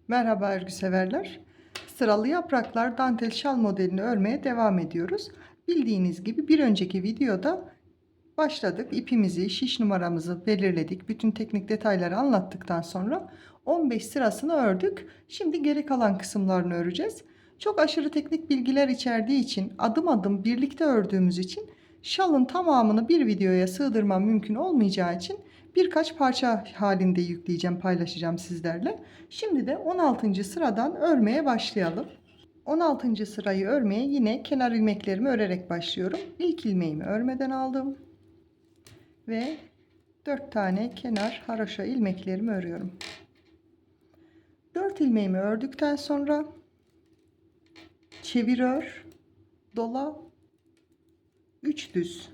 Merhaba örgü severler. Sıralı yapraklar dantel şal modelini örmeye devam ediyoruz. Bildiğiniz gibi bir önceki videoda başladık. İpimizi, şiş numaramızı belirledik. Bütün teknik detayları anlattıktan sonra 15 sırasını ördük. Şimdi geri kalan kısımlarını öreceğiz. Çok aşırı teknik bilgiler içerdiği için, adım adım birlikte ördüğümüz için şalın tamamını bir videoya sığdırmam mümkün olmayacağı için birkaç parça halinde yükleyeceğim, paylaşacağım sizlerle. Şimdi de 16. sıradan örmeye başlayalım. 16. sırayı örmeye yine kenar ilmeklerimi örerek başlıyorum. İlk ilmeğimi örmeden aldım ve 4 tane kenar haroşa ilmeklerimi örüyorum. 4 ilmeğimi ördükten sonra çevir ör, dola, 3 düz,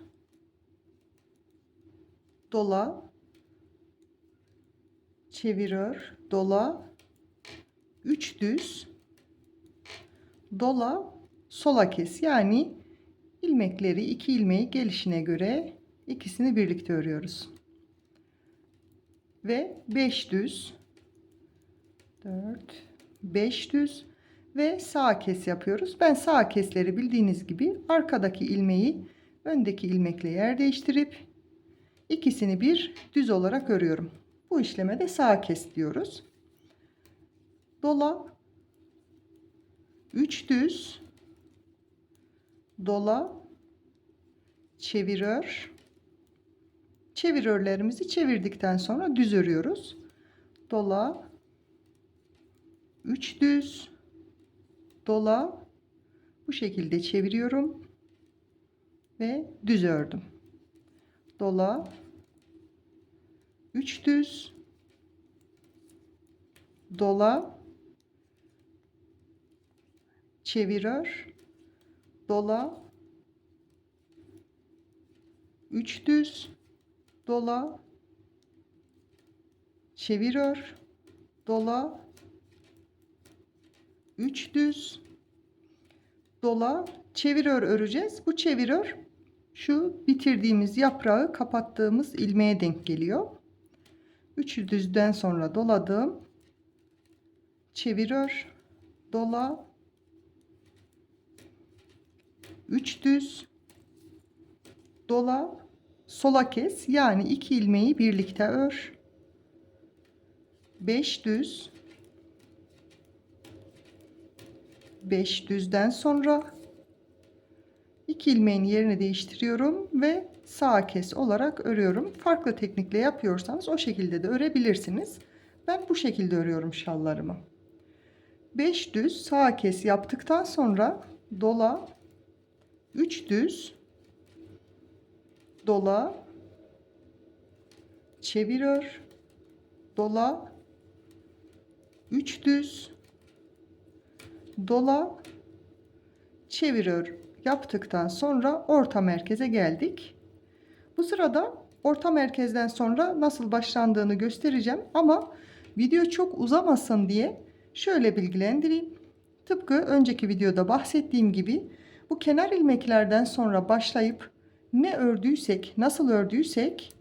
dola, çevir ör, dola, 3 düz, dola, sola kes. Yani ilmekleri, 2 ilmeği gelişine göre ikisini birlikte örüyoruz. Ve 5 düz, 4, 5 düz ve sağ kes yapıyoruz. Ben sağ kesleri bildiğiniz gibi arkadaki ilmeği öndeki ilmekle yer değiştirip ikisini bir düz olarak örüyorum. Bu işleme de sağ kes diyoruz. Dola, 3 düz, dola, çevir ör. Çevir örlerimizi çevirdikten sonra düz örüyoruz. Dola, 3 düz, dola, bu şekilde çeviriyorum ve düz ördüm. Dola, 3 düz, dola, çevir ör, dola, 3 düz, dola, çevir ör, dola, 3 düz, dola, çevir ör öreceğiz. Bu çevir ör şu bitirdiğimiz yaprağı kapattığımız ilmeğe denk geliyor. 3 düzden sonra doladım. Çevir ör, dola, 3 düz, dola, sola kes. Yani 2 ilmeği birlikte ör. 5 düz, 5 düzden sonra 2 ilmeğin yerini değiştiriyorum ve sağ kes olarak örüyorum. Farklı teknikle yapıyorsanız o şekilde de örebilirsiniz. Ben bu şekilde örüyorum şallarımı. 5 düz sağ kes yaptıktan sonra dola, 3 düz, dola, çevir ör, dola, 3 düz, dola, çevir ör yaptıktan sonra orta merkeze geldik. Bu sırada orta merkezden sonra nasıl başlandığını göstereceğim ama video çok uzamasın diye şöyle bilgilendireyim. Tıpkı önceki videoda bahsettiğim gibi bu kenar ilmeklerden sonra başlayıp ne ördüysek, nasıl ördüysek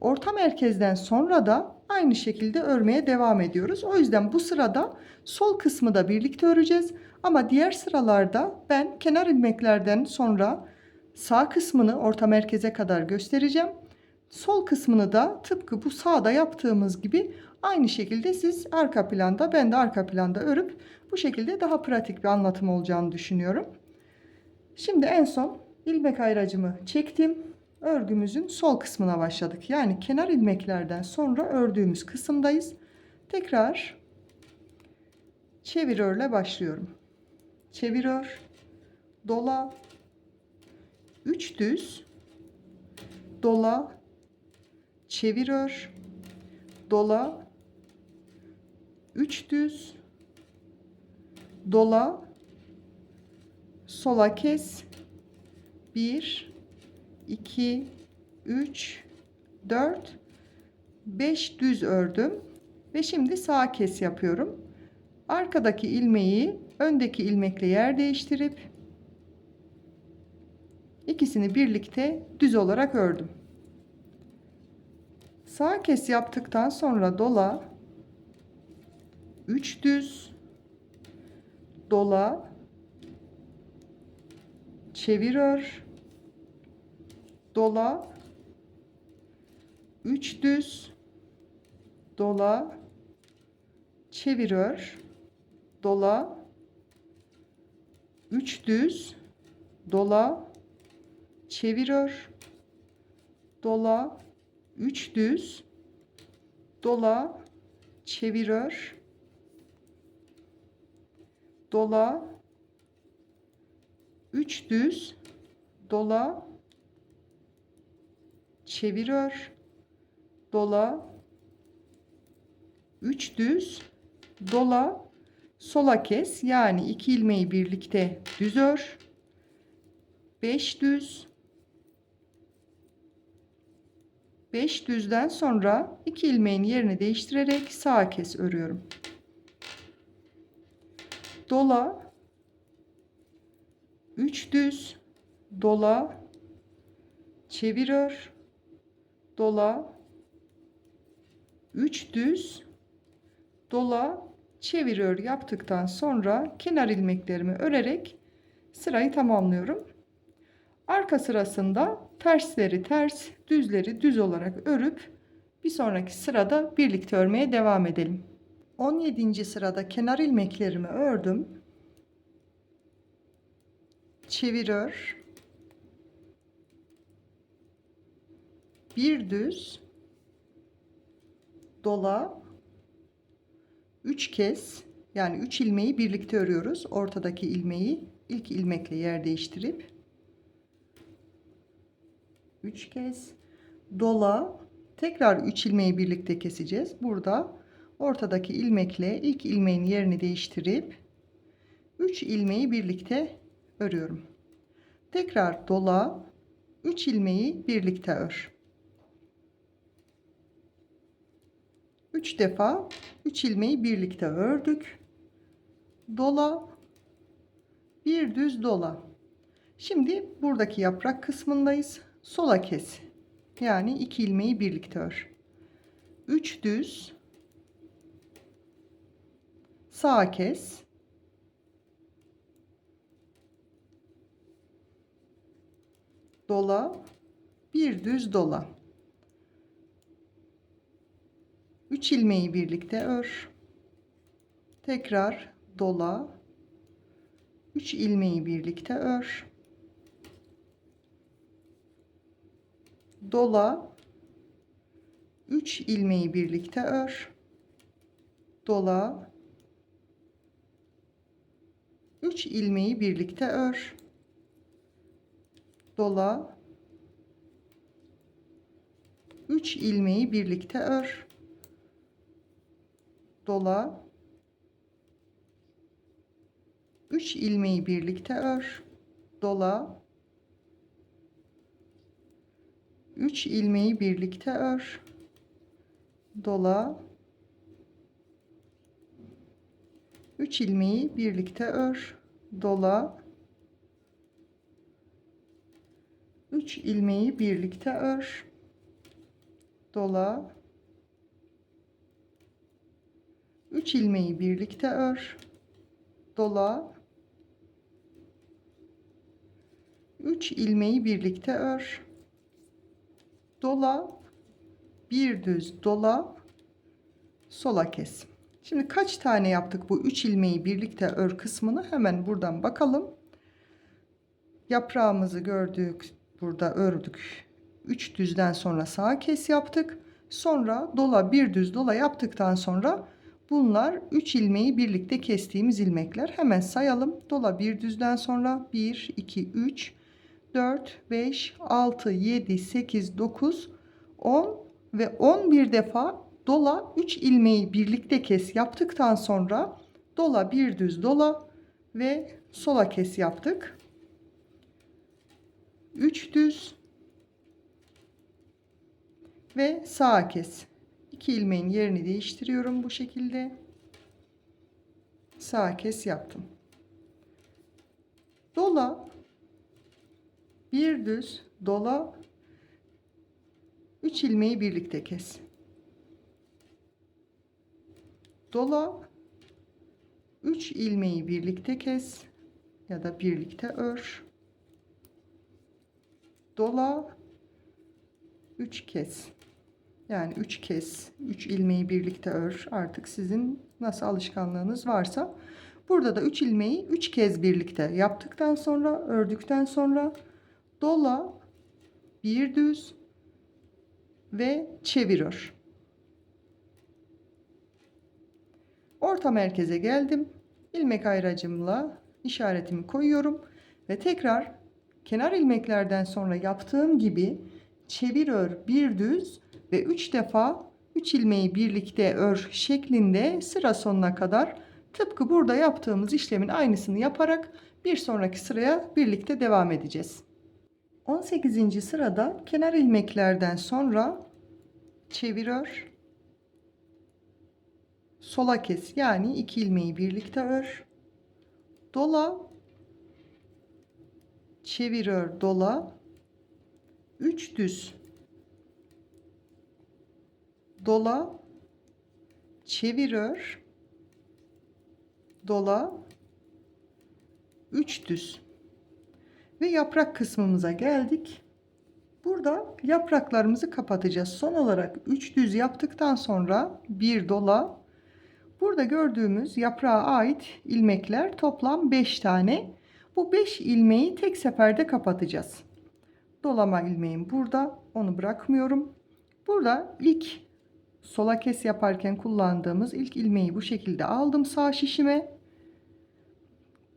orta merkezden sonra da aynı şekilde örmeye devam ediyoruz. O yüzden bu sırada sol kısmı da birlikte öreceğiz. Ama diğer sıralarda ben kenar ilmeklerden sonra sağ kısmını orta merkeze kadar göstereceğim. Sol kısmını da tıpkı bu sağda yaptığımız gibi aynı şekilde siz arka planda, ben de arka planda örüp bu şekilde daha pratik bir anlatım olacağını düşünüyorum. Şimdi en son ilmek ayracımı çektim. Örgümüzün sol kısmına başladık. Yani kenar ilmeklerden sonra ördüğümüz kısımdayız. Tekrar çevir örle başlıyorum. Çevir ör, dola, 3 düz, dola, çevir ör, dola, 3 düz, dola, sola kes, 1 2 3 4 5 düz ördüm ve şimdi sağ kes yapıyorum. Arkadaki ilmeği öndeki ilmekle yer değiştirip ikisini birlikte düz olarak ördüm. Sağ kes yaptıktan sonra dola, 3 düz, dola, çevir ör, dola, 3 düz, dola, çevir ör, dola, 3 düz, dola, çevir ör, dola, 3 düz, dola, çevir ör, dola, 3 düz, dola, çevir ör, dola, 3 düz, dola, sola kes, yani 2 ilmeği birlikte düz ör, 5 düz, 5 düzden sonra 2 ilmeğin yerini değiştirerek sağa kes örüyorum. Dola, 3 düz, dola, çevir ör, dola, 3 düz, dola, çevir ör yaptıktan sonra kenar ilmeklerimi örerek sırayı tamamlıyorum. Arka sırasında tersleri ters, düzleri düz olarak örüp bir sonraki sırada birlikte örmeye devam edelim. 17. sırada kenar ilmeklerimi ördüm. Çevir ör, bir düz, dola, 3 kez, yani 3 ilmeği birlikte örüyoruz. Ortadaki ilmeği ilk ilmekle yer değiştirip 3 kez, dola, tekrar 3 ilmeği birlikte keseceğiz. Burada ortadaki ilmekle ilk ilmeğin yerini değiştirip 3 ilmeği birlikte örüyorum. Tekrar dola, 3 ilmeği birlikte ör. 3 defa 3 ilmeği birlikte ördük. Dola, bir düz dola. Şimdi buradaki yaprak kısmındayız. Sola kes. Yani 2 ilmeği birlikte ör. 3 düz, sağa kes. Dola, bir düz dola. 3 ilmeği birlikte ör. Tekrar dola, 3 ilmeği birlikte ör. Dola, 3 ilmeği birlikte ör. Dola, 3 ilmeği birlikte ör. Dola, 3 ilmeği birlikte ör. Dola, 3 ilmeği birlikte ör. Dola, 3 ilmeği birlikte ör. Dola, 3 ilmeği birlikte ör. Dola, 3 ilmeği birlikte ör. Dola, 3 ilmeği birlikte ör. Dola, 3 ilmeği birlikte ör. Dola, bir düz dola, sola kes. Şimdi kaç tane yaptık bu 3 ilmeği birlikte ör kısmını hemen buradan bakalım. Yaprağımızı gördük, burada ördük. 3 düzden sonra sağa kes yaptık. Sonra dola, bir düz dola yaptıktan sonra bunlar 3 ilmeği birlikte kestiğimiz ilmekler. Hemen sayalım. Dola, bir düzden sonra 1 2 3 4 5 6 7 8 9 10 ve 11 defa dola, 3 ilmeği birlikte kes yaptıktan sonra dola, bir düz dola ve sola kes yaptık. 3 düz ve sağa kes. 2 ilmeğin yerini değiştiriyorum bu şekilde. Sağa kes yaptım. Dola, bir düz dola, 3 ilmeği birlikte kes. Dola, 3 ilmeği birlikte kes ya da birlikte ör. Dola, 3 kez. Yani 3 kez 3 ilmeği birlikte ör. Artık sizin nasıl alışkanlığınız varsa. Burada da 3 ilmeği 3 kez birlikte yaptıktan sonra, ördükten sonra dola, bir düz ve çevir ör. Orta merkeze geldim. İlmek ayracımla işaretimi koyuyorum ve tekrar kenar ilmeklerden sonra yaptığım gibi çevir ör, bir düz ve 3 defa 3 ilmeği birlikte ör şeklinde sıra sonuna kadar tıpkı burada yaptığımız işlemin aynısını yaparak bir sonraki sıraya birlikte devam edeceğiz. 18. sırada kenar ilmeklerden sonra çevir ör, sola kes, yani 2 ilmeği birlikte ör, dola, çevir ör, dola, 3 düz, dola, çevir ör, dola, 3 düz ve yaprak kısmımıza geldik. Burada yapraklarımızı kapatacağız. Son olarak 3 düz yaptıktan sonra bir dola. Burada gördüğümüz yaprağa ait ilmekler toplam 5 tane. Bu 5 ilmeği tek seferde kapatacağız. Dolama ilmeğim burada, onu bırakmıyorum. Burada ilk sola kes yaparken kullandığımız ilk ilmeği bu şekilde aldım sağ şişime.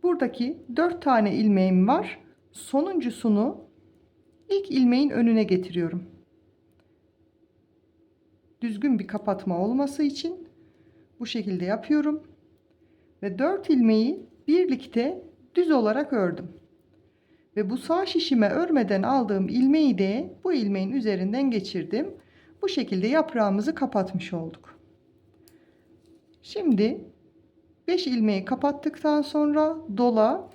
Buradaki 4 tane ilmeğim var. Sonuncusunu ilk ilmeğin önüne getiriyorum. Düzgün bir kapatma olması için bu şekilde yapıyorum. Ve 4 ilmeği birlikte düz olarak ördüm. Ve bu sağ şişime örmeden aldığım ilmeği de bu ilmeğin üzerinden geçirdim. Bu şekilde yaprağımızı kapatmış olduk. Şimdi 5 ilmeği kapattıktan sonra dola,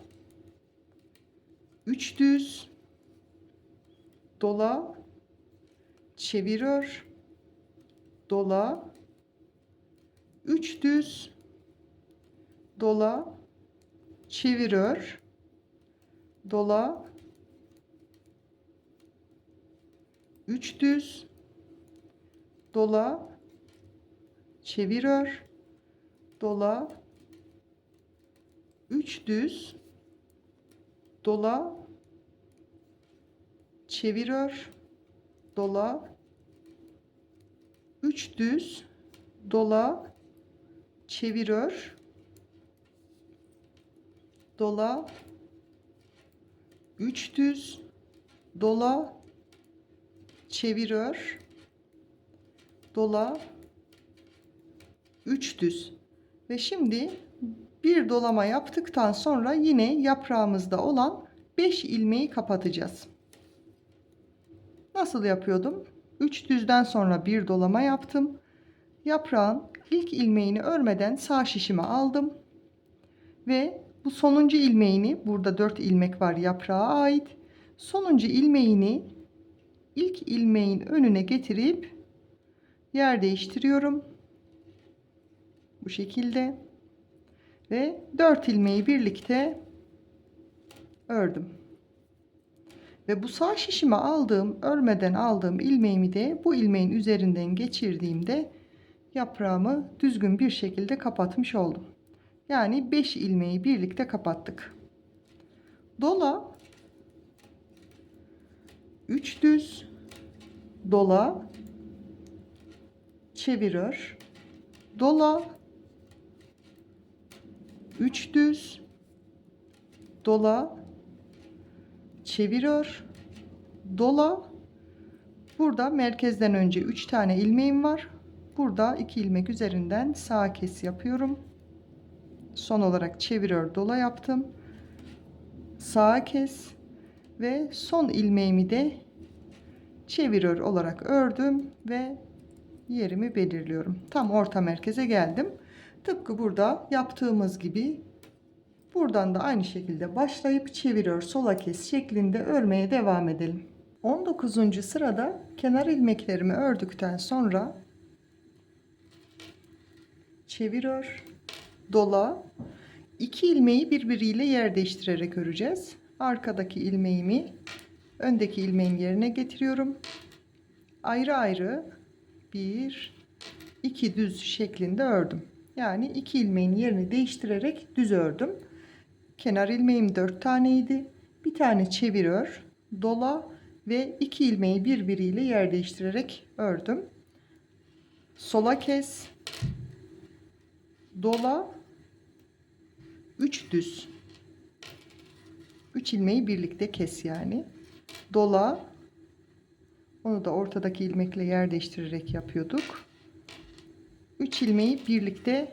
3 düz, dola, çevir ör, dola, 3 düz, dola, çevir ör, dola, 3 düz, dola, çevir ör, dola, 3 düz, dola, çevir ör, dola, 3 düz, dola, çevir ör, dola, 3 düz, dola, çevir ör, dola, 3 düz. Ve şimdi bir dolama yaptıktan sonra yine yaprağımızda olan 5 ilmeği kapatacağız. Nasıl yapıyordum? 3 düzden sonra bir dolama yaptım. Yaprağın ilk ilmeğini örmeden sağ şişime aldım ve bu sonuncu ilmeğini, burada 4 ilmek var yaprağa ait, sonuncu ilmeğini ilk ilmeğin önüne getirip yer değiştiriyorum bu şekilde ve 4 ilmeği birlikte ördüm. Ve bu sağ şişime aldığım, örmeden aldığım ilmeğimi de bu ilmeğin üzerinden geçirdiğimde yaprağımı düzgün bir şekilde kapatmış oldum. Yani 5 ilmeği birlikte kapattık. Dola, 3 düz, dola, çevir ör, dola, 3 düz, dola, çevir ör, dola. Burada merkezden önce 3 tane ilmeğim var. Burada 2 ilmek üzerinden sağ kes yapıyorum. Son olarak çevir ör, dola yaptım. Sağ kes ve son ilmeğimi de çevir ör olarak ördüm ve yerimi belirliyorum. Tam orta merkeze geldim. Tıpkı burada yaptığımız gibi buradan da aynı şekilde başlayıp çevir ör, sola kes şeklinde örmeye devam edelim. 19. sırada kenar ilmeklerimi ördükten sonra çevir ör, dola. 2 ilmeği birbiriyle yer değiştirerek öreceğiz. Arkadaki ilmeğimi öndeki ilmeğin yerine getiriyorum. Ayrı ayrı 1 2 düz şeklinde ördüm. Yani 2 ilmeğin yerini değiştirerek düz ördüm. Kenar ilmeğim 4 taneydi. Bir tane çevir ör, dola ve 2 ilmeği birbiriyle yer değiştirerek ördüm. Sola kes, dola, 3 düz. 3 ilmeği birlikte kes yani. Dola, onu da ortadaki ilmekle yer değiştirerek yapıyorduk. 3 ilmeği birlikte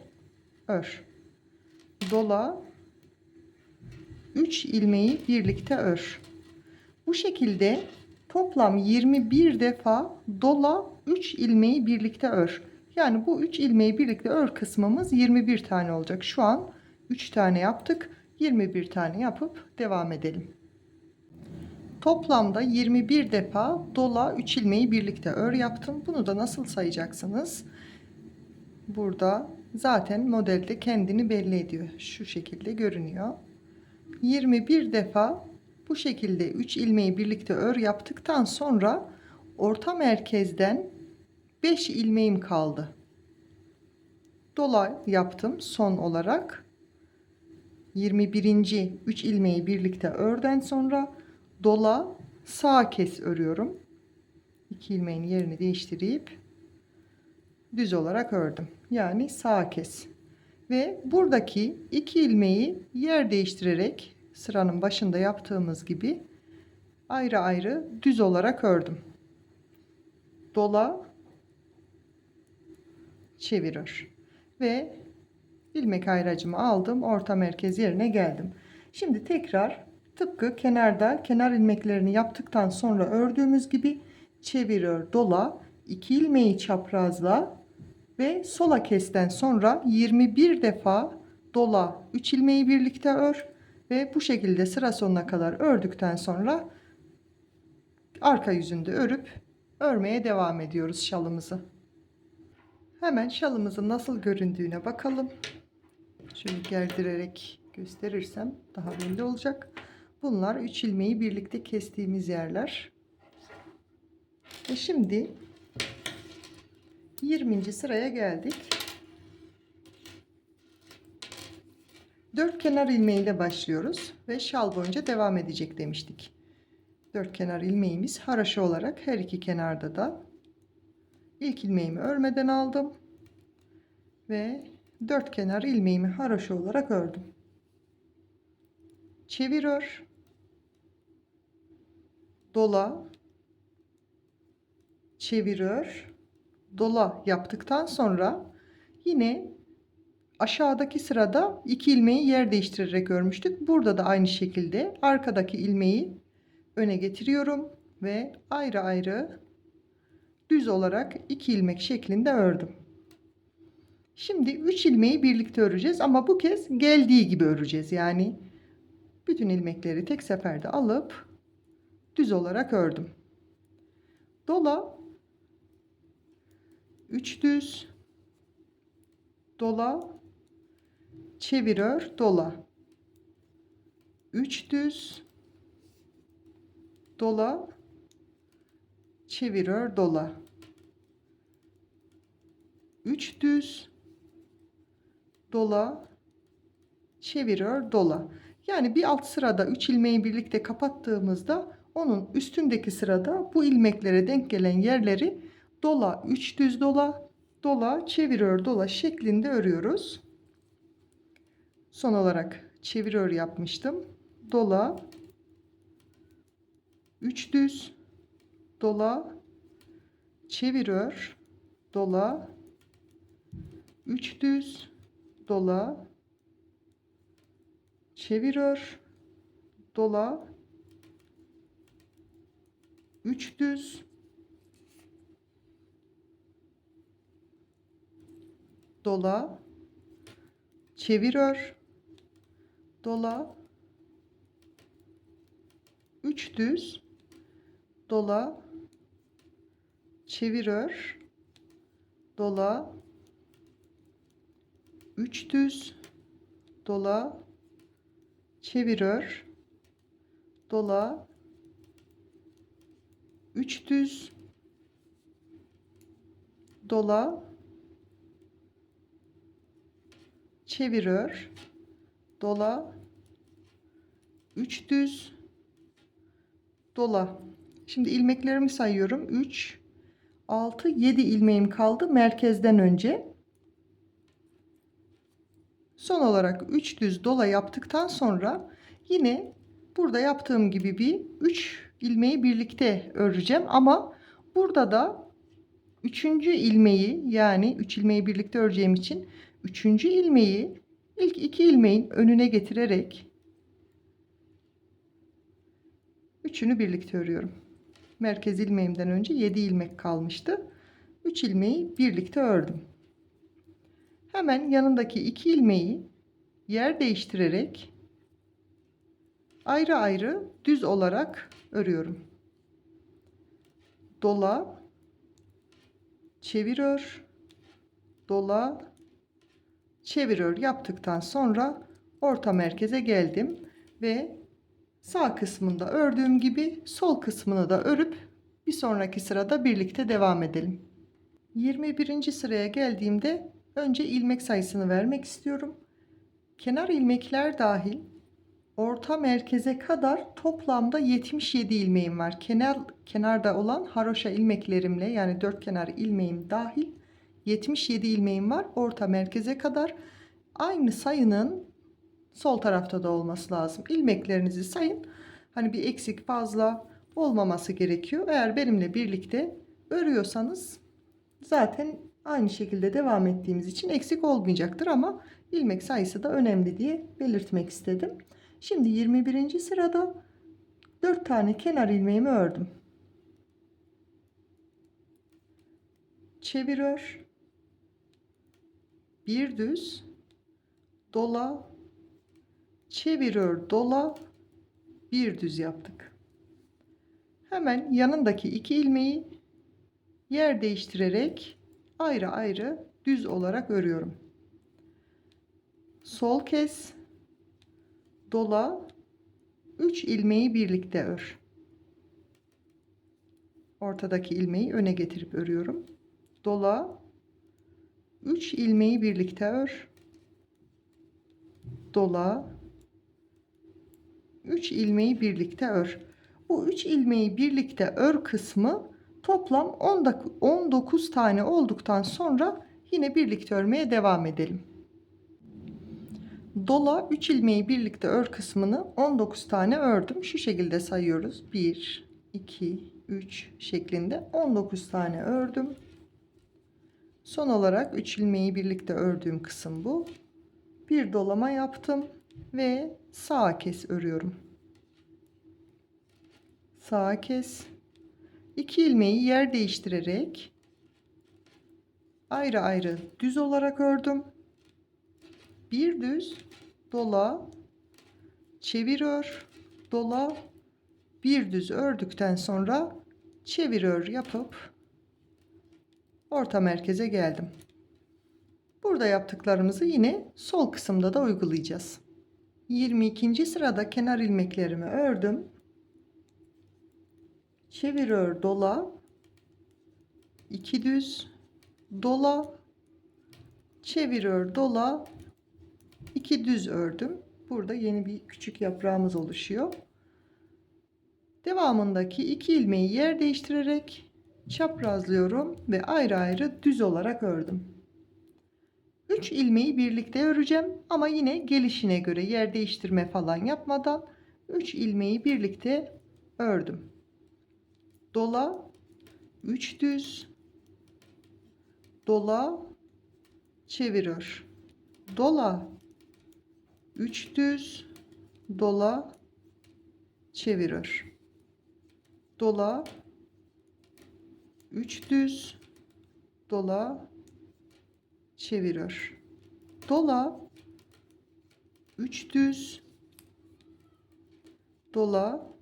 ör. Dola, 3 ilmeği birlikte ör. Bu şekilde toplam 21 defa dola, 3 ilmeği birlikte ör. Yani bu 3 ilmeği birlikte ör kısmımız 21 tane olacak. Şu an 3 tane yaptık. 21 tane yapıp devam edelim. Toplamda 21 defa dola, 3 ilmeği birlikte ör yaptım. Bunu da nasıl sayacaksınız? Burada zaten modelde kendini belli ediyor. Şu şekilde görünüyor. 21 defa bu şekilde 3 ilmeği birlikte ör yaptıktan sonra orta merkezden 5 ilmeğim kaldı. Dola yaptım son olarak. 21. 3 ilmeği birlikte örden sonra dola, sağ kes örüyorum. 2 ilmeğin yerini değiştirip düz olarak ördüm. Yani sağ kes. Ve buradaki 2 ilmeği yer değiştirerek sıranın başında yaptığımız gibi ayrı ayrı düz olarak ördüm. Dola, çevir ör. Ve ilmek ayracımı aldım. Orta merkez yerine geldim. Şimdi tekrar tıpkı kenarda kenar ilmeklerini yaptıktan sonra ördüğümüz gibi çevir ör, dola, 2 ilmeği çaprazla ve sola kesten sonra 21 defa dola, 3 ilmeği birlikte ör ve bu şekilde sıra sonuna kadar ördükten sonra arka yüzünde örüp örmeye devam ediyoruz şalımızı. Hemen şalımızın nasıl göründüğüne bakalım. Şöyle gerdirerek gösterirsem daha belli olacak. Bunlar 3 ilmeği birlikte kestiğimiz yerler. Ve şimdi 20. sıraya geldik. 4 kenar ilmeğiyle başlıyoruz ve şal boyunca devam edecek demiştik. 4 kenar ilmeğimiz haraşo olarak her iki kenarda da ilk ilmeğimi örmeden aldım ve 4 kenar ilmeğimi haraşo olarak ördüm. Çevir ör, dola, çevir ör, dola yaptıktan sonra yine aşağıdaki sırada 2 ilmeği yer değiştirerek örmüştük. Burada da aynı şekilde arkadaki ilmeği öne getiriyorum ve ayrı ayrı düz olarak 2 ilmek şeklinde ördüm. Şimdi 3 ilmeği birlikte öreceğiz ama bu kez geldiği gibi öreceğiz. Yani bütün ilmekleri tek seferde alıp düz olarak ördüm. Dola, 3 düz, dola, çevir ör, dola, 3 düz, dola, çevir ör, dola, 3 düz, dola, çevir ör, dola. Yani bir alt sırada 3 ilmeği birlikte kapattığımızda onun üstündeki sırada bu ilmeklere denk gelen yerleri dola, 3 düz dola, dola, çevir ör, dola şeklinde örüyoruz. Son olarak çevir ör yapmıştım. Dola, 3 düz, dola, çevir ör, dola, 3 düz, dola, çevir ör, dola, 3 düz, dola, çevir ör, dola, 3 düz, dola, çevir ör, dola, 3 düz, dola, çevir ör, dola, 3 düz, dola, çevir ör, dola, 3 düz, dola. Şimdi ilmeklerimi sayıyorum. 3, 6, 7 ilmeğim kaldı merkezden önce. Son olarak 3 düz dola yaptıktan sonra yine burada yaptığım gibi bir 3 ilmeği birlikte öreceğim ama burada da 3. ilmeği, yani 3 ilmeği birlikte öreceğim için 3. ilmeği ilk 2 ilmeğin önüne getirerek üçünü birlikte örüyorum. Merkez ilmeğimden önce 7 ilmek kalmıştı. 3 ilmeği birlikte ördüm. Hemen yanındaki 2 ilmeği yer değiştirerek ayrı ayrı düz olarak örüyorum. Dola, çevir ör, dola, çevir ör yaptıktan sonra orta merkeze geldim ve sağ kısmında ördüğüm gibi sol kısmını da örüp bir sonraki sırada birlikte devam edelim. 21. sıraya geldiğimde önce ilmek sayısını vermek istiyorum. Kenar ilmekler dahil orta merkeze kadar toplamda 77 ilmeğim var. Kenarda olan haroşa ilmeklerimle, yani dört kenar ilmeğim dahil 77 ilmeğim var. Orta merkeze kadar aynı sayının sol tarafta da olması lazım. İlmeklerinizi sayın. Hani bir eksik fazla olmaması gerekiyor. Eğer benimle birlikte örüyorsanız zaten aynı şekilde devam ettiğimiz için eksik olmayacaktır ama ilmek sayısı da önemli diye belirtmek istedim. Şimdi 21. sırada 4 tane kenar ilmeğimi ördüm. Çevir ör, bir düz, dola, çevir ör, dola, bir düz yaptık. Hemen yanındaki 2 ilmeği yer değiştirerek ayrı ayrı düz olarak örüyorum. Sol kes, dola, 3 ilmeği birlikte ör. Ortadaki ilmeği öne getirip örüyorum. Dola, 3 ilmeği birlikte ör. Dola, 3 ilmeği birlikte ör. Bu 3 ilmeği birlikte ör kısmı toplam 19 tane olduktan sonra yine birlikte örmeye devam edelim. Dola 3 ilmeği birlikte ör kısmını 19 tane ördüm. Şu şekilde sayıyoruz. 1, 2, 3 şeklinde 19 tane ördüm. Son olarak 3 ilmeği birlikte ördüğüm kısım bu. Bir dolama yaptım ve sağa kes örüyorum. Sağa kes. 2 ilmeği yer değiştirerek ayrı ayrı düz olarak ördüm. Bir düz, dola, çevir ör, dola, bir düz ördükten sonra çevir ör yapıp orta merkeze geldim. Burada yaptıklarımızı yine sol kısımda da uygulayacağız. 22. sırada kenar ilmeklerimi ördüm. Çevir ör, dola, 2 düz, dola, çevir ör, dola, 2 düz ördüm. Burada yeni bir küçük yaprağımız oluşuyor. Devamındaki 2 ilmeği yer değiştirerek çaprazlıyorum ve ayrı ayrı düz olarak ördüm. 3 ilmeği birlikte öreceğim ama yine gelişine göre yer değiştirme falan yapmadan 3 ilmeği birlikte ördüm. Dola, 3 düz, dola, çevir ör. Dola, 3 düz, dola, çevir ör. Dola, 3 düz, dola, çevir ör. Dola, 3 düz, dola,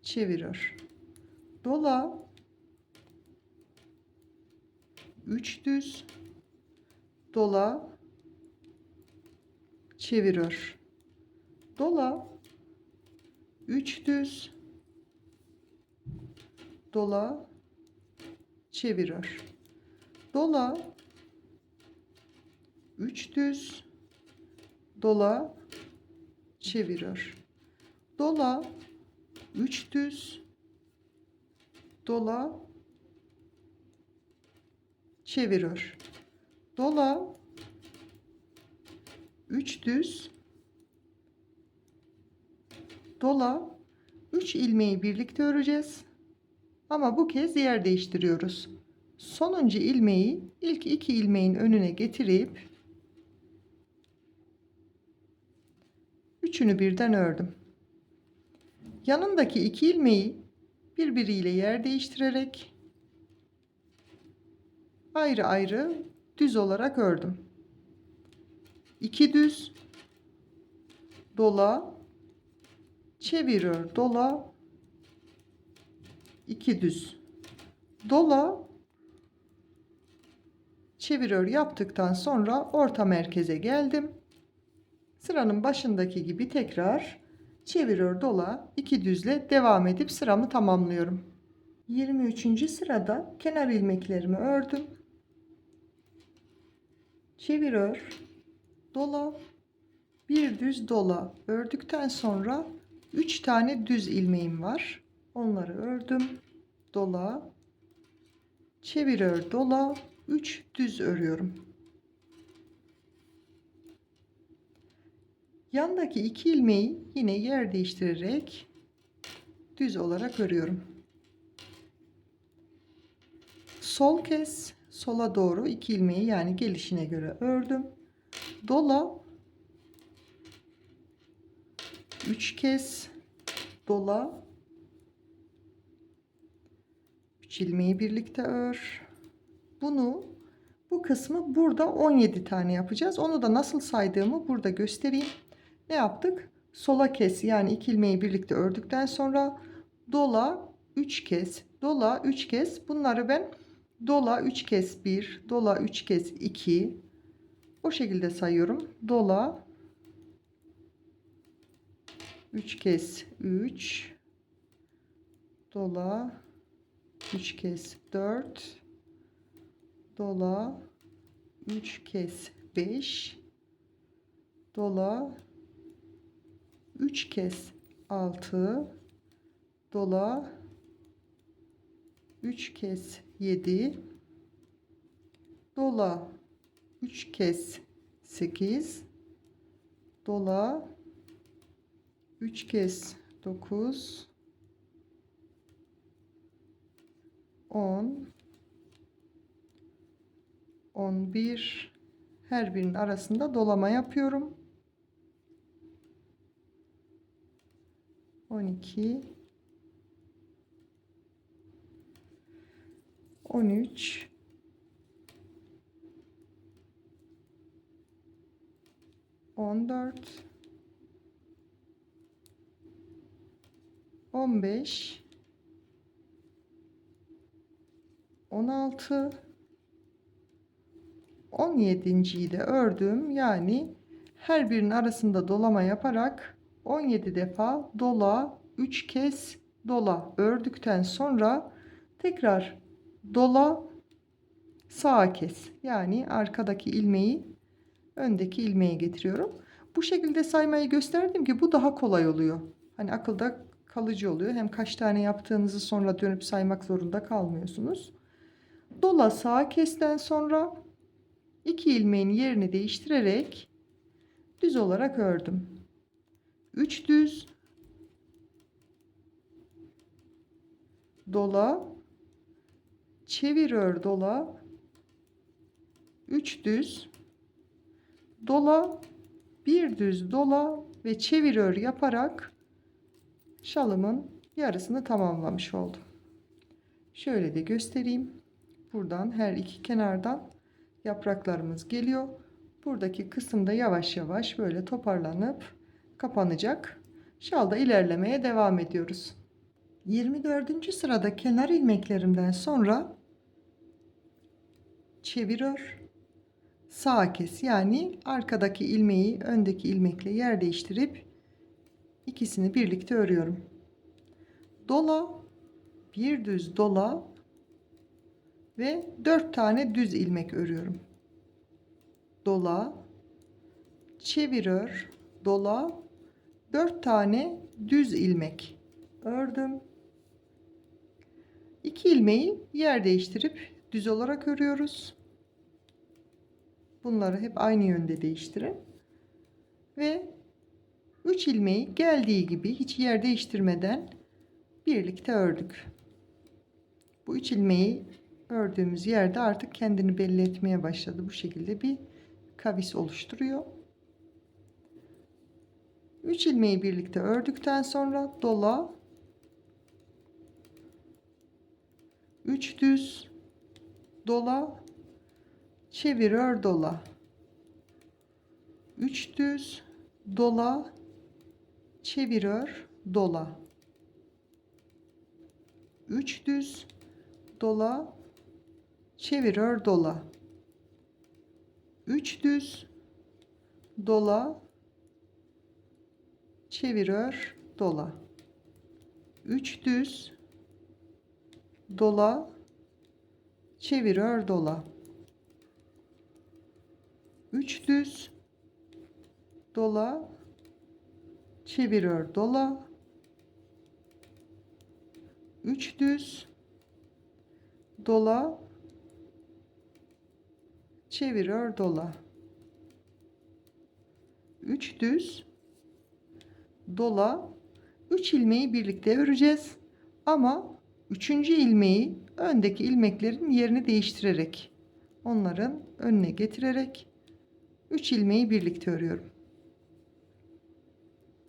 çevir ör. Dola, 3 düz, dola, çevir ör, dola, 3 düz, dola, çevir ör, dola, 3 düz, dola, çevir ör, dola, 3 düz, dola, çevir ör, dola, 3 düz, dola, 3 ilmeği birlikte öreceğiz. Ama bu kez yer değiştiriyoruz. Sonuncu ilmeği ilk 2 ilmeğin önüne getirip üçünü birden ördüm. Yanındaki 2 ilmeği birbiriyle yer değiştirerek ayrı ayrı düz olarak ördüm. 2 düz, dola, çevir ör, dola, 2 düz, dola, çevir ör yaptıktan sonra orta merkeze geldim. Sıranın başındaki gibi tekrar çevir ör, dola, 2 düzle devam edip sıramı tamamlıyorum. 23. sırada kenar ilmeklerimi ördüm. Çevir ör, dola, bir düz, dola ördükten sonra 3 tane düz ilmeğim var. Onları ördüm. Dola, çevir ör, dola, 3 düz örüyorum. Yandaki 2 ilmeği yine yer değiştirerek düz olarak örüyorum. Sol kez sola doğru 2 ilmeği, yani gelişine göre ördüm. Dola, 3 kez, dola, 3 ilmeği birlikte ör. Bu kısmı burada 17 tane yapacağız. Onu da nasıl saydığımı burada göstereyim. Ne yaptık? Sola kes, yani 2 ilmeği birlikte ördükten sonra dola 3 kez, dola 3 kez. Bunları ben dola 3 kez 1, dola 3 kez 2, o şekilde sayıyorum. Dola 3 kez 3, dola 3 kez 4, dola 3 kez 5, dola 3 kez 6, dola 3 kez 7, dola 3 kez 8, dola 3 kez 9, 10, 11, her birinin arasında dolama yapıyorum. 12, 13, 14, 15, 16, 17.yi de ördüm. Yani her birinin arasında dolama yaparak 17 defa dola, 3 kez dola ördükten sonra tekrar dola, sağa kes. Yani arkadaki ilmeği öndeki ilmeğe getiriyorum. Bu şekilde saymayı gösterdim ki bu daha kolay oluyor. Hani akılda kalıcı oluyor. Hem kaç tane yaptığınızı sonra dönüp saymak zorunda kalmıyorsunuz. Dola, sağa kesten sonra 2 ilmeğin yerini değiştirerek düz olarak ördüm. 3 düz, dola, çevir ör, dola, 3 düz, dola, bir düz, dola ve çevir ör yaparak şalımın yarısını tamamlamış oldum. Şöyle de göstereyim. Buradan her iki kenardan yapraklarımız geliyor. Buradaki kısımda yavaş yavaş böyle toparlanıp kapanacak. Şalda ilerlemeye devam ediyoruz. 24. sırada kenar ilmeklerimden sonra çevir ör, sağa kes. Yani arkadaki ilmeği öndeki ilmekle yer değiştirip ikisini birlikte örüyorum. Dola, bir düz dola ve 4 tane düz ilmek örüyorum. Dola, çevir ör, dola, 4 tane düz ilmek ördüm. 2 ilmeği yer değiştirip düz olarak örüyoruz. Bunları hep aynı yönde değiştirin. Ve 3 ilmeği geldiği gibi hiç yer değiştirmeden birlikte ördük. Bu 3 ilmeği ördüğümüz yerde artık kendini belli etmeye başladı. Bu şekilde bir kavis oluşturuyor. 3 ilmeği birlikte ördükten sonra dola, 3 düz, dola, çevir ör, dola, 3 düz, dola, çevir ör, dola, 3 düz, dola, çevir ör, dola, 3 düz, dola, çevir ör, dola, 3 düz, dola, çevir ör, dola, 3 düz, dola, çevir ör, dola, 3 düz, dola, çevir ör, dola, 3 düz, dola, 3 ilmeği birlikte öreceğiz ama 3. ilmeği öndeki ilmeklerin yerini değiştirerek, onların önüne getirerek 3 ilmeği birlikte örüyorum.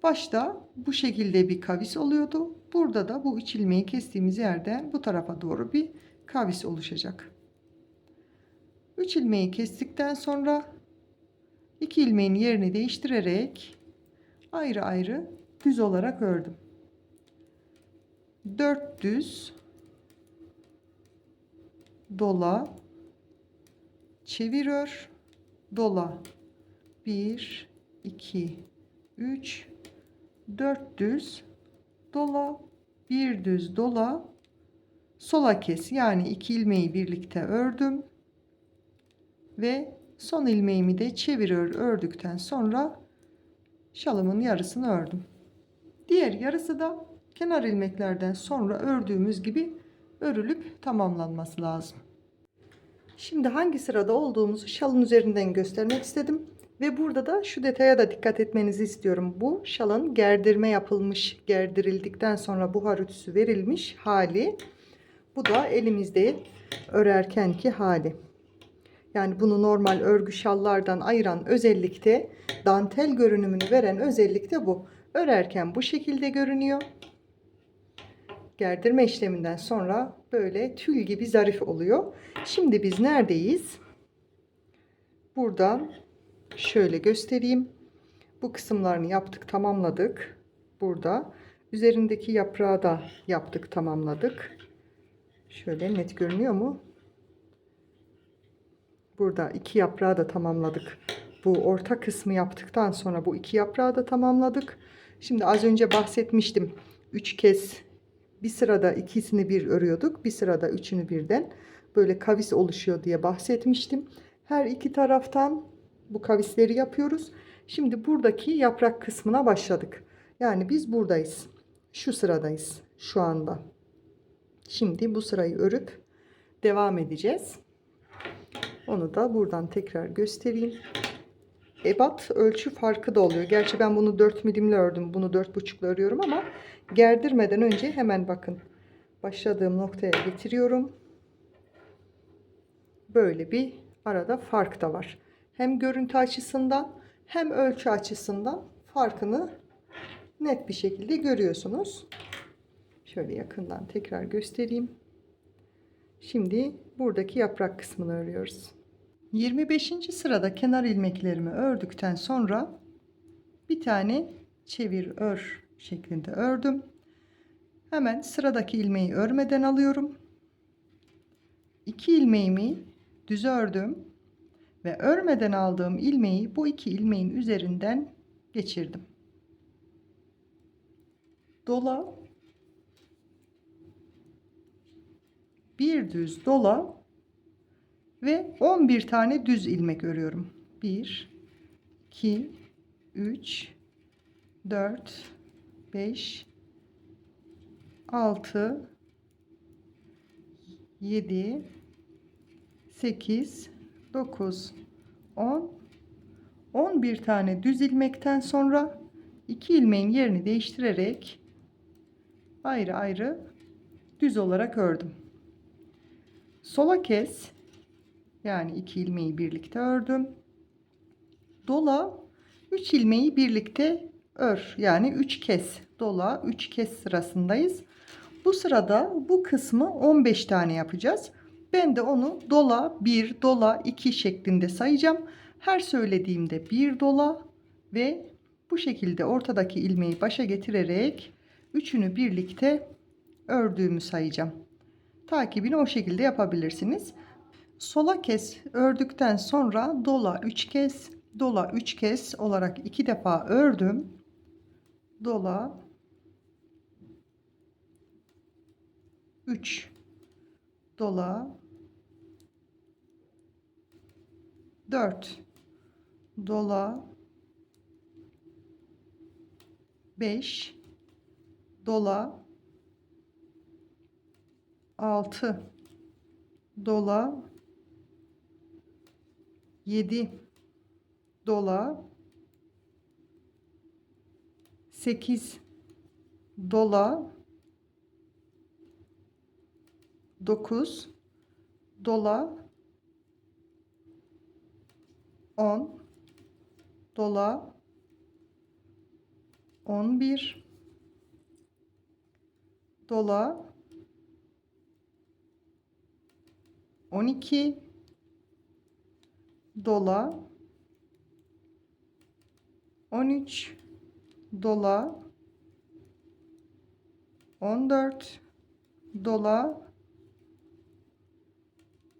Başta bu şekilde bir kavis oluyordu. Burada da bu 3 ilmeği kestiğimiz yerden bu tarafa doğru bir kavis oluşacak. 3 ilmeği kestikten sonra 2 ilmeğin yerini değiştirerek ayrı ayrı düz olarak ördüm. 4 düz, dola, çevir ör, dola, 1 2 3 4 düz, dola, 1 düz, dola, sola kes. Yani 2 ilmeği birlikte ördüm ve son ilmeğimi de çevir ör ördükten sonra şalımın yarısını ördüm. Diğer yarısı da kenar ilmeklerden sonra ördüğümüz gibi örülüp tamamlanması lazım. Şimdi hangi sırada olduğumuzu şalın üzerinden göstermek istedim. Ve burada da şu detaya da dikkat etmenizi istiyorum. Bu şalın gerdirme yapılmış, gerdirildikten sonra buhar ütüsü verilmiş hali. Bu da elimizde örerkenki hali. Yani bunu normal örgü şallardan ayıran özellikle, dantel görünümünü veren özellikle bu. Örerken bu şekilde görünüyor. Gerdirme işleminden sonra böyle tül gibi zarif oluyor. Şimdi biz neredeyiz? Buradan şöyle göstereyim. Bu kısımlarını yaptık, tamamladık. Burada üzerindeki yaprağı da yaptık, tamamladık. Şöyle net görünüyor mu? Burada iki yaprağı da tamamladık. Bu orta kısmı yaptıktan sonra bu iki yaprağı da tamamladık. Şimdi az önce bahsetmiştim. 3 kez bir sırada ikisini bir örüyorduk. Bir sırada üçünü birden böyle kavis oluşuyor diye bahsetmiştim. Her iki taraftan bu kavisleri yapıyoruz. Şimdi buradaki yaprak kısmına başladık. Yani biz buradayız. Şu sıradayız şu anda. Şimdi bu sırayı örüp devam edeceğiz. Onu da buradan tekrar göstereyim. Ebat ölçü farkı da oluyor. Gerçi ben bunu 4 milimle ördüm. Bunu 4,5'la örüyorum ama gerdirmeden önce hemen bakın. Başladığım noktaya getiriyorum. Böyle bir arada fark da var. Hem görüntü açısından hem ölçü açısından farkını net bir şekilde görüyorsunuz. Şöyle yakından tekrar göstereyim. Şimdi buradaki yaprak kısmını örüyoruz. 25. sırada kenar ilmeklerimi ördükten sonra bir tane çevir ör şeklinde ördüm. Hemen sıradaki ilmeği örmeden alıyorum. 2 ilmeğimi düz ördüm ve örmeden aldığım ilmeği bu iki ilmeğin üzerinden geçirdim. Dola, bir düz dola ve 11 tane düz ilmek örüyorum. 1 2 3 4 5 6 7 8 9 10 11 tane düz ilmekten sonra 2 ilmeğin yerini değiştirerek ayrı ayrı düz olarak ördüm. Sola kes, yani 2 ilmeği birlikte ördüm. Dola, 3 ilmeği birlikte ör, yani 3 kez dola, 3 kez sırasındayız. Bu sırada bu kısmı 15 tane yapacağız. Ben de onu dola 1, dola 2 şeklinde sayacağım. Her söylediğimde bir dola ve bu şekilde ortadaki ilmeği başa getirerek üçünü birlikte ördüğümü sayacağım. Takibini o şekilde yapabilirsiniz. Sola kes ördükten sonra dola 3 kez, dola 3 kez olarak 2 defa ördüm. Dola 3, dola 4, dola 5, dola 6, dola 7, dola 8, dola 9, dola 10, dola 11, dola 12, dola 13, dola 14, dola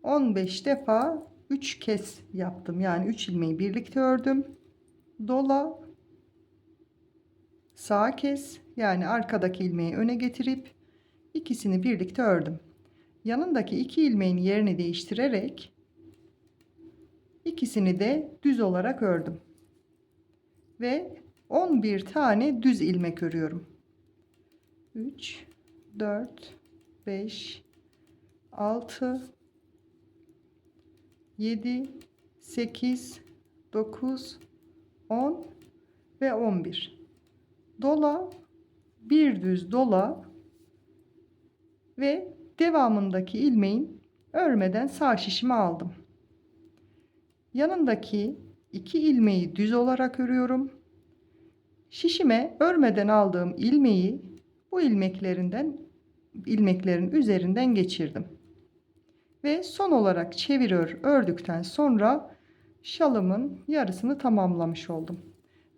15 defa 3 kez yaptım. Yani 3 ilmeği birlikte ördüm. Dola, sağ kes, yani arkadaki ilmeği öne getirip ikisini birlikte ördüm. Yanındaki 2 ilmeğin yerini değiştirerek ikisini de düz olarak ördüm. Ve 11 tane düz ilmek örüyorum. 3, 4, 5, 6, 7, 8, 9, 10 ve 11. Dola, bir düz dola ve devamındaki ilmeğin örmeden sağ şişimi aldım. Yanındaki 2 ilmeği düz olarak örüyorum. Şişime örmeden aldığım ilmeği bu ilmeklerin üzerinden geçirdim. Ve son olarak çevir ördükten sonra şalımın yarısını tamamlamış oldum.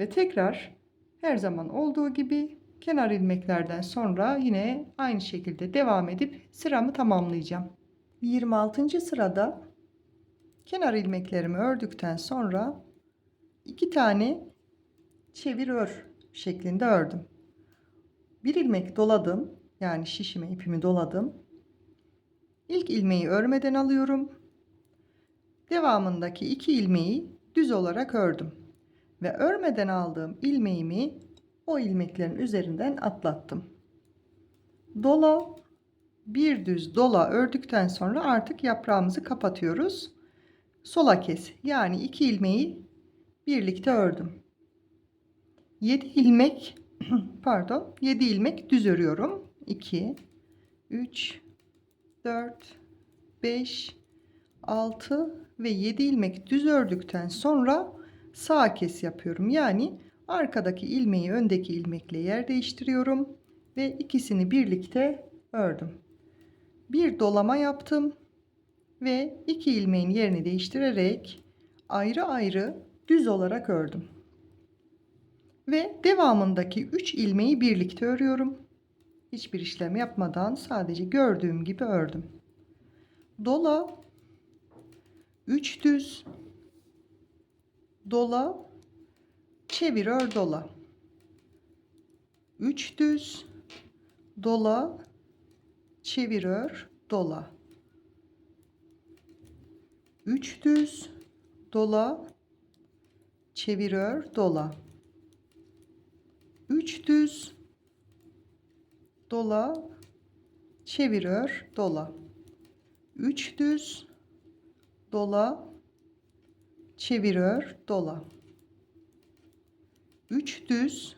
Ve tekrar her zaman olduğu gibi kenar ilmeklerden sonra yine aynı şekilde devam edip sıramı tamamlayacağım. 26. sırada kenar ilmeklerimi ördükten sonra 2 tane çevir ör şeklinde ördüm. Bir ilmek doladım, yani şişime ipimi doladım. İlk ilmeği örmeden alıyorum. Devamındaki 2 ilmeği düz olarak ördüm ve örmeden aldığım ilmeğimi o ilmeklerin üzerinden atlattım. Dola, bir düz dola ördükten sonra artık yaprağımızı kapatıyoruz. Sola kes, yani 2 ilmeği birlikte ördüm. 7 ilmek pardon 7 ilmek düz örüyorum. 2 3 4 5 6 ve 7 ilmek düz ördükten sonra sağ kes yapıyorum. Yani arkadaki ilmeği öndeki ilmekle yer değiştiriyorum ve ikisini birlikte ördüm. Bir dolama yaptım ve 2 ilmeğin yerini değiştirerek ayrı ayrı düz olarak ördüm. Ve devamındaki 3 ilmeği birlikte örüyorum. Hiçbir işlem yapmadan sadece gördüğüm gibi ördüm. Dola 3 düz dola, çevir ör dola. 3 düz, dola, çevir ör dola. 3 düz, dola, çevir ör dola. 3 düz, dola, çevir ör dola. 3 düz, dola, çevir ör dola. 3 düz,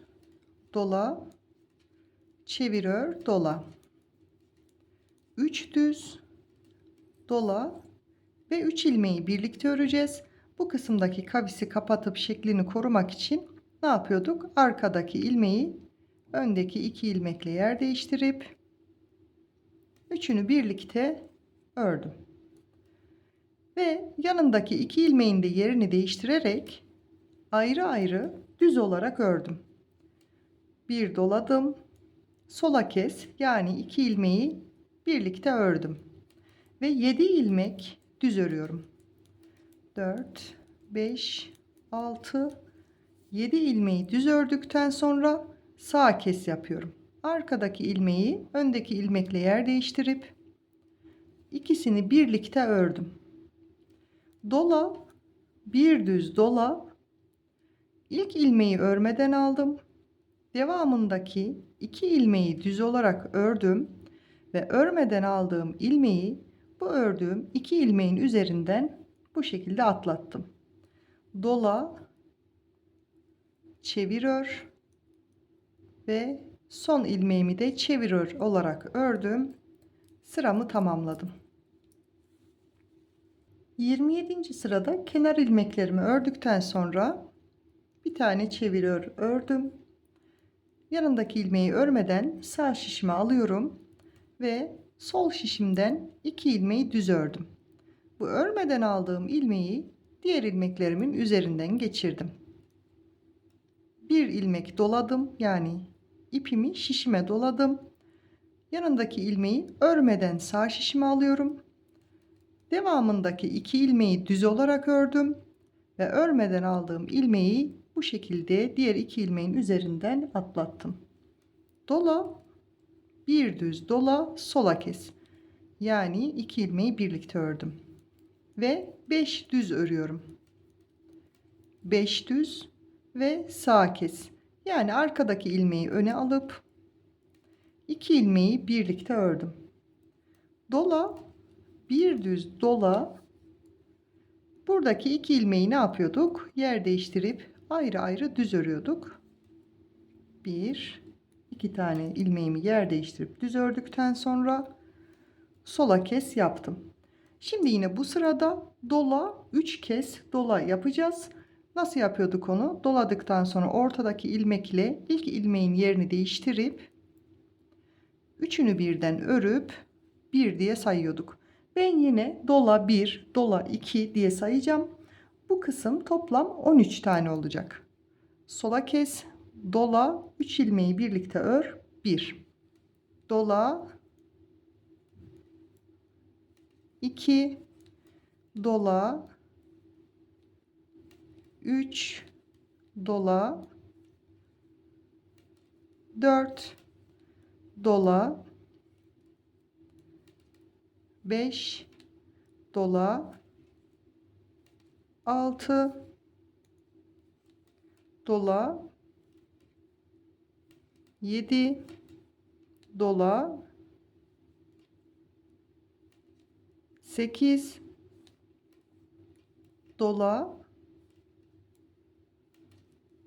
dola, çevir ör dola. 3 düz, dola ve 3 ilmeği birlikte öreceğiz. Bu kısımdaki kavisi kapatıp şeklini korumak için ne yapıyorduk? Arkadaki ilmeği öndeki 2 ilmekle yer değiştirip üçünü birlikte ördüm. Ve yanındaki 2 ilmeğin de yerini değiştirerek ayrı ayrı düz olarak ördüm. Bir doladım. Sola kes, yani 2 ilmeği birlikte ördüm. Ve 7 ilmek düz örüyorum. 4, 5, 6, 7 ilmeği düz ördükten sonra sağ kes yapıyorum. Arkadaki ilmeği öndeki ilmekle yer değiştirip ikisini birlikte ördüm. Dola, bir düz dola. İlk ilmeği örmeden aldım. Devamındaki 2 ilmeği düz olarak ördüm ve örmeden aldığım ilmeği bu ördüğüm 2 ilmeğin üzerinden bu şekilde atlattım. Dola, çevir ör ve son ilmeğimi de çevir ör olarak ördüm. Sıramı tamamladım. 27. sırada kenar ilmeklerimi ördükten sonra bir tane çevir ör ördüm. Yanındaki ilmeği örmeden sağ şişime alıyorum ve sol şişimden 2 ilmeği düz ördüm. Bu örmeden aldığım ilmeği diğer ilmeklerimin üzerinden geçirdim. Bir ilmek doladım, yani ipimi şişime doladım. Yanındaki ilmeği örmeden sağ şişime alıyorum. Devamındaki 2 ilmeği düz olarak ördüm ve örmeden aldığım ilmeği bu şekilde diğer 2 ilmeğin üzerinden atlattım. Dola, bir düz dola, sola kes. Yani 2 ilmeği birlikte ördüm. Ve 5 düz örüyorum. 5 düz ve sağ kes. Yani arkadaki ilmeği öne alıp 2 ilmeği birlikte ördüm. Dola, bir düz dola. Buradaki 2 ilmeği ne yapıyorduk? Yer değiştirip ayrı ayrı düz örüyorduk. 1, 2 tane ilmeğimi yer değiştirip düz ördükten sonra sola kes yaptım. Şimdi yine bu sırada dola 3 kez dola yapacağız. Nasıl yapıyorduk onu? Doladıktan sonra ortadaki ilmekle ilk ilmeğin yerini değiştirip üçünü birden örüp 1 diye sayıyorduk. Ben yine dola 1, dola 2 diye sayacağım. Bu kısım toplam 13 tane olacak. Sola kes, dola, 3 ilmeği birlikte ör, 1. Dola, 2, dola, 3, dola, 4, dola, 5, dola, 6, dola, 7, dola, 8, dola,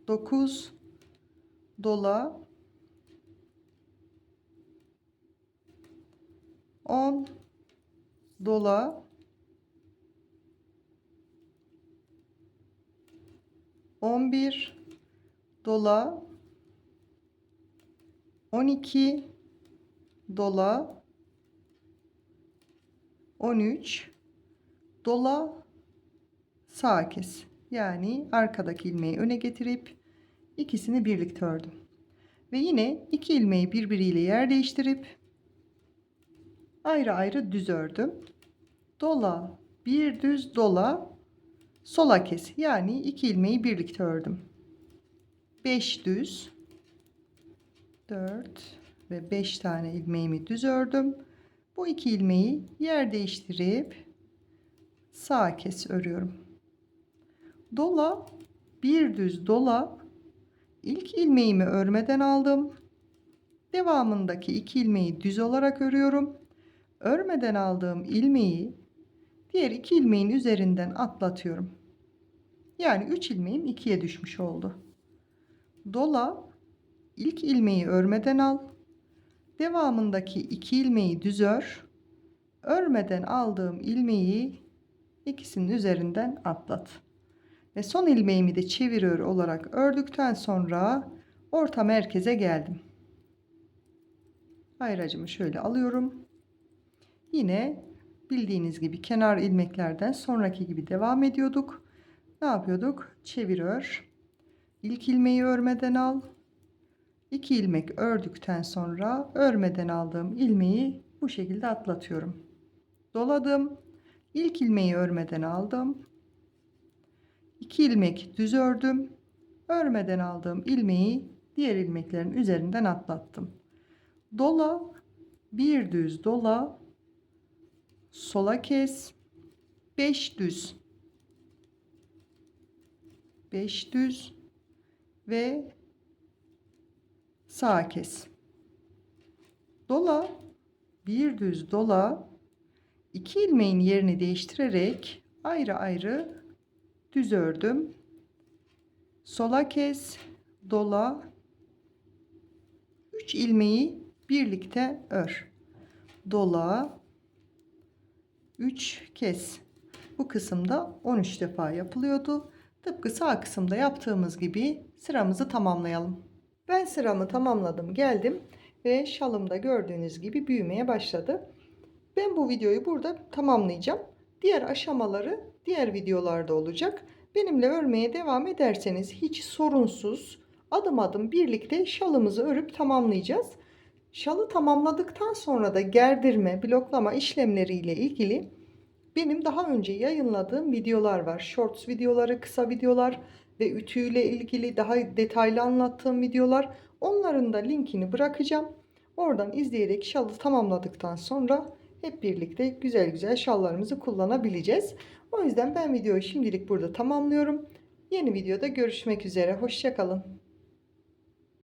9, dola, 10, dola, 11, dola, 12, dola, 13, dola, sağ kes. Yani arkadaki ilmeği öne getirip ikisini birlikte ördüm. Ve yine 2 ilmeği birbiriyle yer değiştirip ayrı ayrı düz ördüm. Dola, bir düz dola, sola kes. Yani 2 ilmeği birlikte ördüm. 5 düz, 4 ve 5 tane ilmeğimi düz ördüm. Bu 2 ilmeği yer değiştirip sağa kes örüyorum. Dola, bir düz dola. İlk ilmeğimi örmeden aldım. Devamındaki 2 ilmeği düz olarak örüyorum. Örmeden aldığım ilmeği diğer 2 ilmeğin üzerinden atlatıyorum. Yani 3 ilmeğim 2'ye düşmüş oldu. Dola, ilk ilmeği örmeden al. Devamındaki 2 ilmeği düz ör. Örmeden aldığım ilmeği ikisinin üzerinden atlat. Ve son ilmeğimi de çeviriyor olarak ördükten sonra orta merkeze geldim. Ayracımı şöyle alıyorum. Yine bildiğiniz gibi kenar ilmeklerden sonraki gibi devam ediyorduk. Ne yapıyorduk? Çevir ör. İlk ilmeği örmeden al. 2 ilmek ördükten sonra örmeden aldığım ilmeği bu şekilde atlatıyorum. Doladım. İlk ilmeği örmeden aldım. 2 ilmek düz ördüm. Örmeden aldığım ilmeği diğer ilmeklerin üzerinden atlattım. Dola, bir düz dola, sola kes, 5 düz, 5 düz ve sağa kes. Dola, bir düz dola, 2 ilmeğin yerini değiştirerek ayrı ayrı düz ördüm. Sola kes, dola, 3 ilmeği birlikte ör. Dola, 3 kes. Bu kısımda 13 defa yapılıyordu. Tıpkı sağ kısımda yaptığımız gibi sıramızı tamamlayalım. Ben sıramı tamamladım, geldim ve şalımda gördüğünüz gibi büyümeye başladı. Ben bu videoyu burada tamamlayacağım. Diğer aşamaları diğer videolarda olacak. Benimle örmeye devam ederseniz hiç sorunsuz adım adım birlikte şalımızı örüp tamamlayacağız. Şalı tamamladıktan sonra da gerdirme, bloklama işlemleriyle ilgili benim daha önce yayınladığım videolar var. Shorts videoları, kısa videolar ve ütüyle ilgili daha detaylı anlattığım videolar. Onların da linkini bırakacağım. Oradan izleyerek şalı tamamladıktan sonra hep birlikte güzel güzel şallarımızı kullanabileceğiz. O yüzden ben videoyu şimdilik burada tamamlıyorum. Yeni videoda görüşmek üzere. Hoşça kalın.